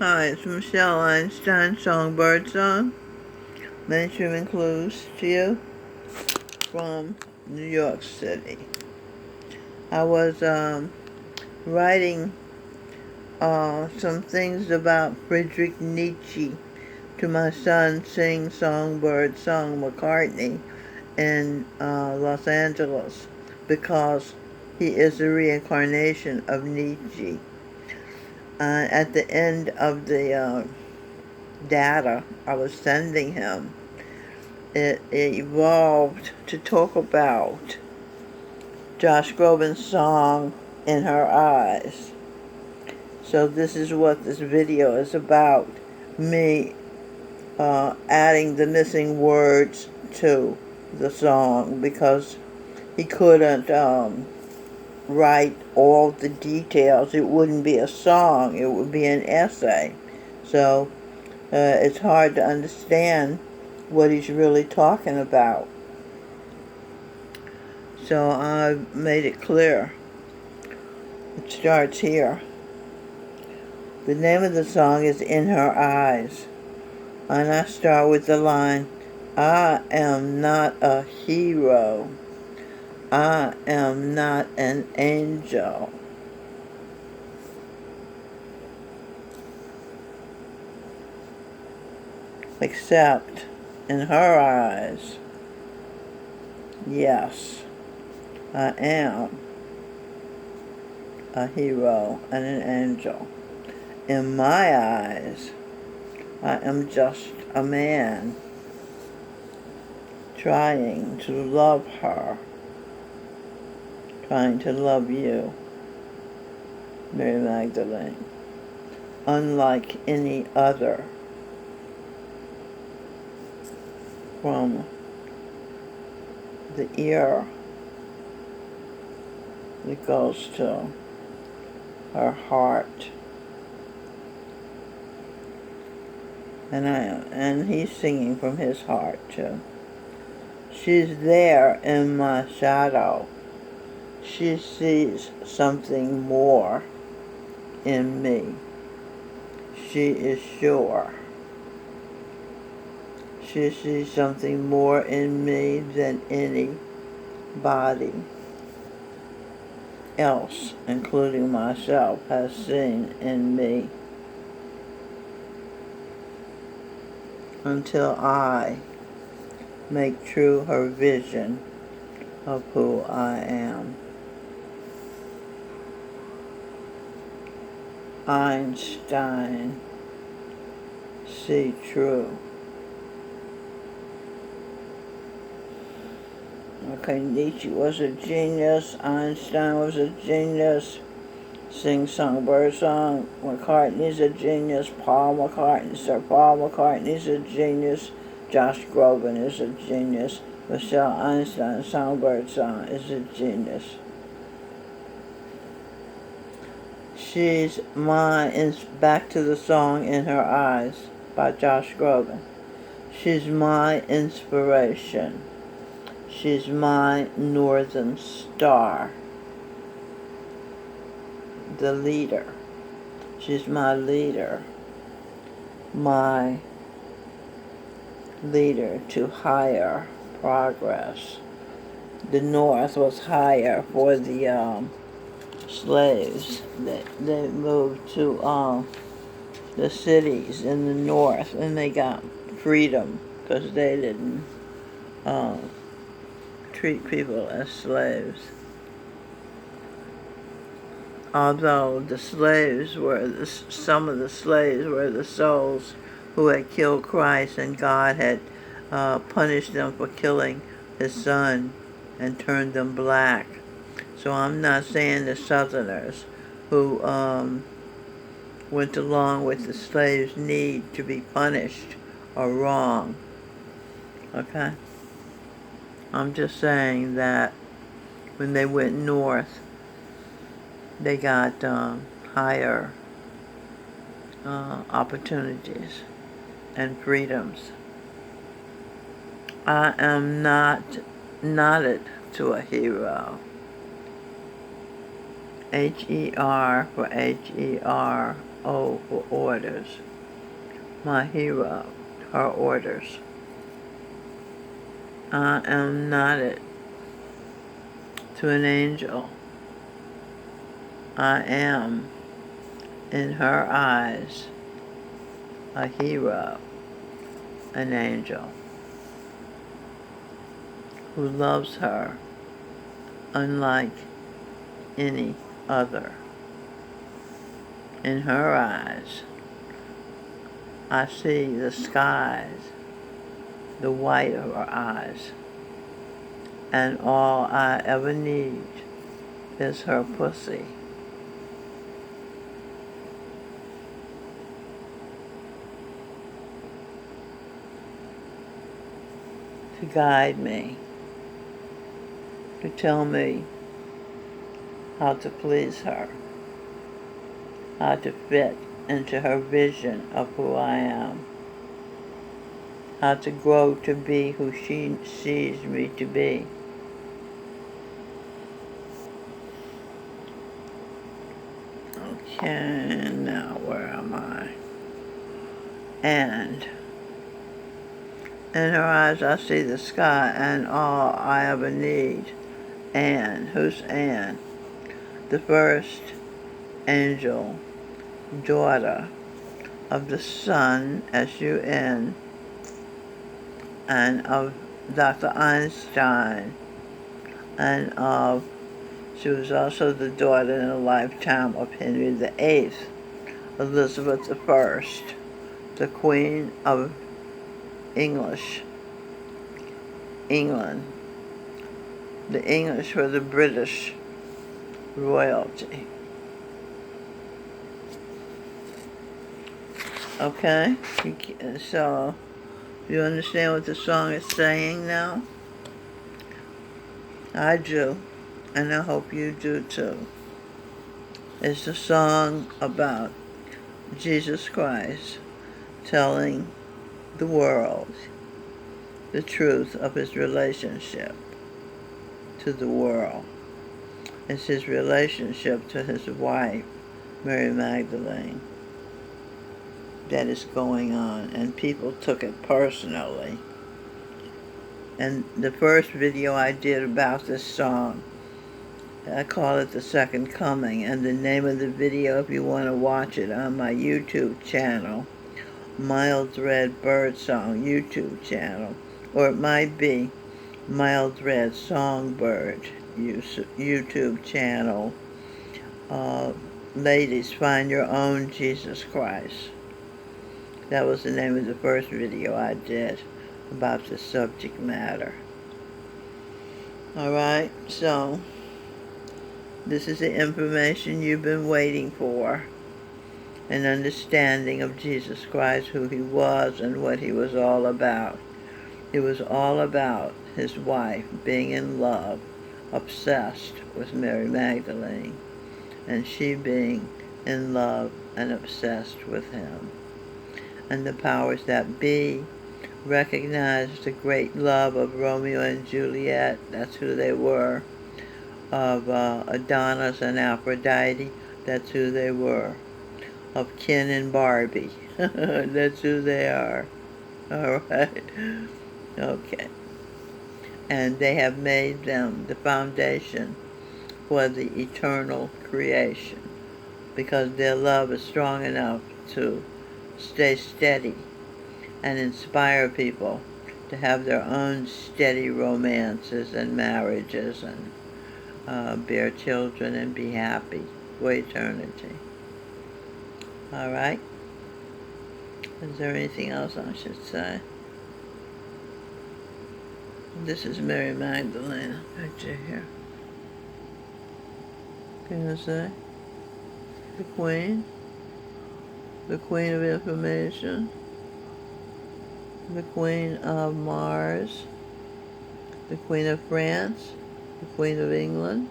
Hi, it's Michelle Einstein, Songbird Song. Mainstream clues to you from New York City. I was writing some things about Friedrich Nietzsche to my son, Sing Songbird Song McCartney in Los Angeles, because he is a reincarnation of Nietzsche. At the end of the data I was sending him, it evolved to talk about Josh Groban's song In Her Eyes. So this is what this video is about, me adding the missing words to the song, because he couldn't write all the details. It wouldn't be a song, it would be an essay. So it's hard to understand what he's really talking about. So I've made it clear. It starts here. The name of the song is In Her Eyes. And I start with the line, I am not a hero. I am not an angel. Except in her eyes, yes, I am a hero and an angel. In my eyes, I am just a man trying to love her, trying to love you, Mary Magdalene, unlike any other. From the ear that goes to her heart. And he's singing from his heart too. She's there in my shadow. She sees something more in me. She is sure. She sees something more in me than anybody else, including myself, has seen in me, until I make true her vision of who I am. Einstein, see true. Okay, Nietzsche was a genius, Einstein was a genius, Sing Songbird Song McCartney's a genius, Sir Paul McCartney's a genius, Josh Groban is a genius, Michelle Einstein Songbird Song is a genius. She's back to the song In Her Eyes by Josh Groban. She's my inspiration. She's my northern star. The leader. She's my leader. My leader to higher progress. The North was higher for the slaves. They moved to the cities in the North, and they got freedom because they didn't treat people as slaves. Although the slaves were, some of the slaves were the souls who had killed Christ, and God had punished them for killing his son and turned them black. So I'm not saying the Southerners who went along with the slaves' need to be punished are wrong. Okay? I'm just saying that when they went north, they got higher opportunities and freedoms. I am not knotted to a hero. H-E-R for H-E-R-O. O for orders. My hero, her orders. I am knotted to an angel. I am, in her eyes, a hero, an angel, who loves her unlike any other. In her eyes, I see the skies, the white of her eyes, and all I ever need is her pussy. To guide me, to tell me how to please her, how to fit into her vision of who I am, how to grow to be who she sees me to be. Okay, now where am I? And in her eyes I see the sky and all I ever need. Anne, who's Anne? The first angel, daughter of the Sun, S-U-N, and of Dr. Einstein, and she was also the daughter in a lifetime of Henry VIII, Elizabeth I, the Queen of England. The English were the British royalty. Okay? So, you understand what the song is saying now? I do, and I hope you do too. It's a song about Jesus Christ telling the world the truth of his relationship to the world. It's his relationship to his wife, Mary Magdalene, that is going on, and people took it personally. And the first video I did about this song, I call it The Second Coming, and the name of the video, if you want to watch it, on my YouTube channel, Mild Red Birdsong YouTube channel, or it might be Mild Red Songbird YouTube channel. Ladies, find your own Jesus Christ. That was the name of the first video I did about the subject matter. Alright, so this is the information you've been waiting for. An understanding of Jesus Christ, who he was and what he was all about. It was all about his wife being in love, obsessed with Mary Magdalene, and she being in love and obsessed with him. And the powers that be recognized the great love of Romeo and Juliet, that's who they were, of Adonis and Aphrodite, that's who they were, of Ken and Barbie, that's who they are. Alright, okay. And they have made them the foundation for the eternal creation, because their love is strong enough to stay steady and inspire people to have their own steady romances and marriages and bear children and be happy for eternity. Alright? Is there anything else I should say? This is Mary Magdalene picture here. Can I say? The Queen of Information, the Queen of Mars, the Queen of France, the Queen of England,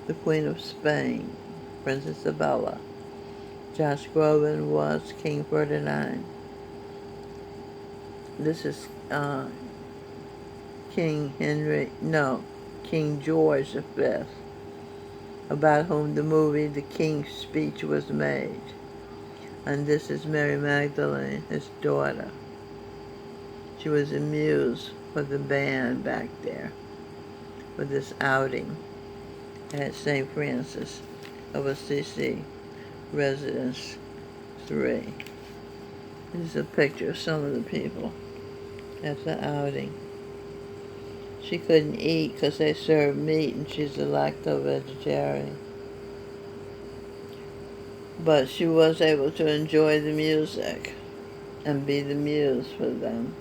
the Queen of Spain, Princess Isabella. Josh Groban was King Ferdinand. This is King George V, about whom the movie The King's Speech was made. And this is Mary Magdalene, his daughter. She was a muse for the band back there for this outing at St. Francis of Assisi, Residence 3. This is a picture of some of the people at the outing. She couldn't eat because they served meat and she's a lacto-vegetarian. But she was able to enjoy the music and be the muse for them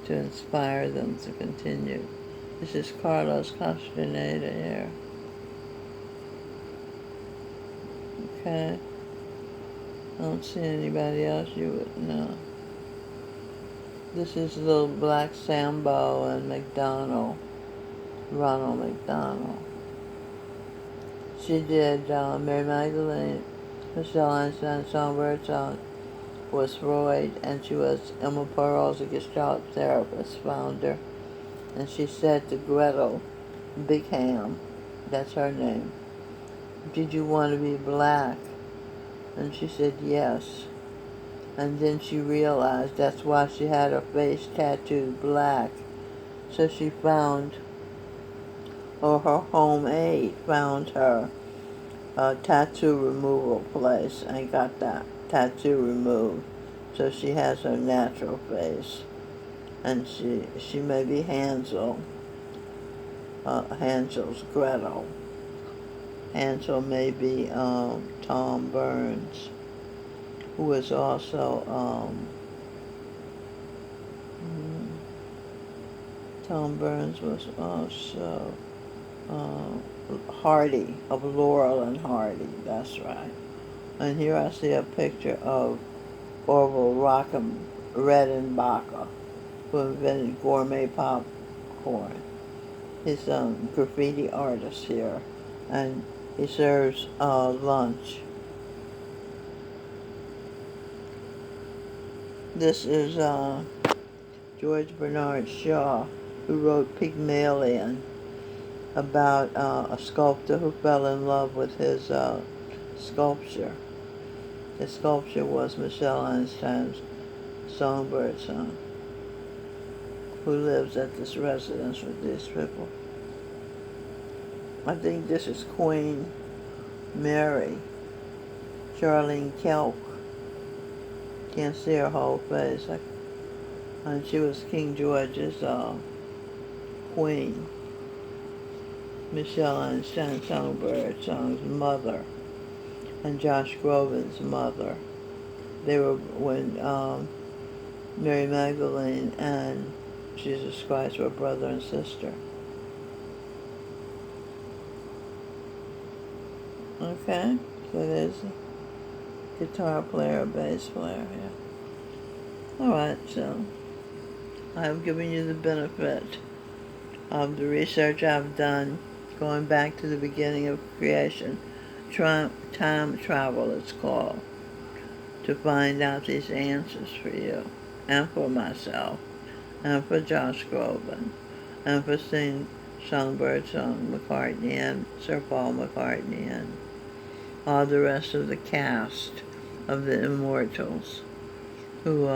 to inspire them to continue. This is Carlos Castaneda here. Okay. I don't see anybody else you would know. This is little Black Sambo and McDonald, Ronald McDonald. She did Mary Magdalene, Michelle Einstein, Songbird Song, was Freud, and she was Emma Pearl's a Gestalt therapist, founder. And she said to Gretel Big Ham, that's her name, did you want to be black? And she said yes. And then she realized that's why she had her face tattooed black. So she found, or her home aide found her a tattoo removal place and got that tattoo removed. So she has her natural face. And she may be Hansel's Gretel. Hansel may be Tom Burns, who was also Tom Burns was also Hardy, of Laurel and Hardy, that's right. And here I see a picture of Orville Redenbacher, who invented gourmet popcorn. He's a graffiti artist here, and he serves lunch. This is George Bernard Shaw, who wrote Pygmalion, about a sculptor who fell in love with his sculpture. His sculpture was Michelle Einstein's Songbird Song, who lives at this residence with these people. I think this is Queen Mary, Charlene Kelk. Can't see her whole face. And she was King George's queen. Michelle Einstein Songbird Song's mother and Josh Groban's mother. They were when Mary Magdalene and Jesus Christ were brother and sister. Okay, so there's a guitar player, a bass player here. Alright, so I've given you the benefit of the research I've done going back to the beginning of creation. Time travel, it's called, to find out these answers for you and for myself and for Josh Groban and for singing Songbird Song, McCartney and Sir Paul McCartney and all the rest of the cast of the Immortals, who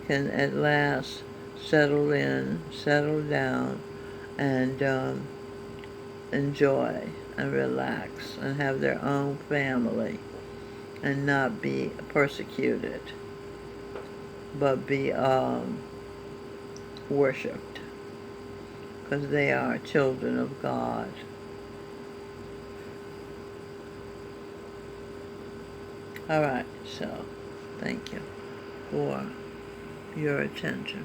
can at last settle in, settle down, and enjoy and relax and have their own family and not be persecuted, but be worshipped, because they are children of God. All right, so thank you for your attention.